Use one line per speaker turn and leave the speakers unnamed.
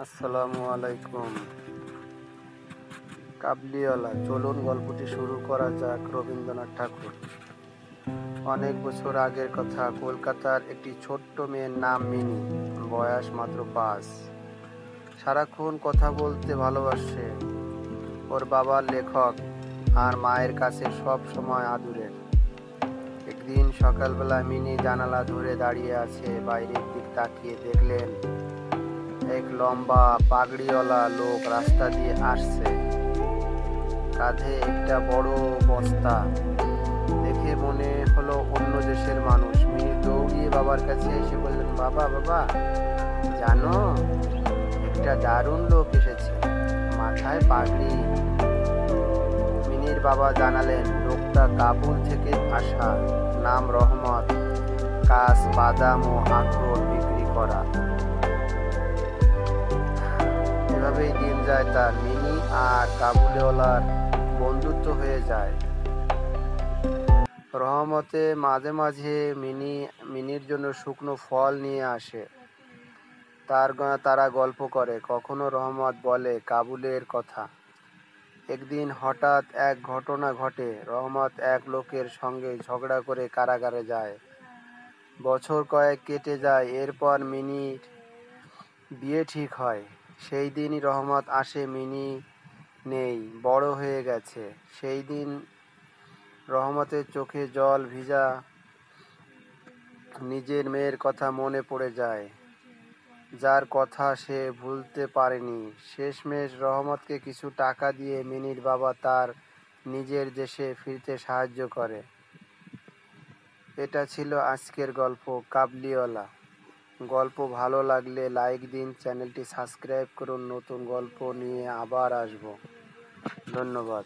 আসসালামু আলাইকুম। কাবুলিওয়ালা, চলুন গল্পটি শুরু করা যাক। রবীন্দ্রনাথ ঠাকুর। অনেক বছর আগের কথা। কলকাতার একটি ছোট্ট মেয়ের নাম মিনি, বয়স মাত্র 5। সারাক্ষণ কথা বলতে ভালোবাসে। ওর বাবা লেখক আর মায়ের কাছে সব সময় আদুরে। একদিন সকালবেলা মিনি জানালা ধরে দাঁড়িয়ে আছে। বাইরের দিক তাকিয়ে দেখলেন এক লম্বা পাগড়িওয়ালা লোক রাস্তা দিয়ে আসছে, কাঁধে একটা বড় বস্তা। দেখে মনে হলো অন্য দেশের মানুষ। মিনি দৌড়িয়ে বাবার কাছে এসে বললেন, বাবা বাবা, জানো, একটা দারুণ লোক এসেছে, মাথায় পাগড়ি। মিনির বাবা জানালেন, লোকটা কাবুল থেকে আসা, নাম রহমত, কাজ বাদাম ও আখরোট বিক্রি করা। এভাবেই দিন যায় তার। মিনি আর কাবুলিওয়ালার বন্ধুত্ব হয়ে যায়। রহমতে মাঝে মাঝে মিনির জন্য শুকনো ফল নিয়ে আসে। তারা গল্প করে। কখনো রহমত বলে কাবুলের কথা। একদিন হঠাৎ এক ঘটনা ঘটে। রহমত এক লোকের সঙ্গে ঝগড়া করে কারাগারে যায়। বছর কয়েক কেটে যায়। এরপর মিনির বিয়ে ঠিক হয়। সেই দিনই রহমত আসে। মিনি নেই, বড় হয়ে গেছে। সেই দিন রহমতের চোখে জল ভিজা। নিজের মেয়ের কথা মনে পড়ে যায়, যার কথা সে ভুলতে পারেনি। শেষমেশ রহমতকে কিছু টাকা দিয়ে মিনির বাবা তার নিজের দেশে ফিরতে সাহায্য করে। এটা ছিল আজকের গল্প, কাবুলিওয়ালা। গল্প ভালো লাগলে লাইক দিন, চ্যানেলটি সাবস্ক্রাইব করুন। নতুন গল্প নিয়ে আবার আসবো। ধন্যবাদ।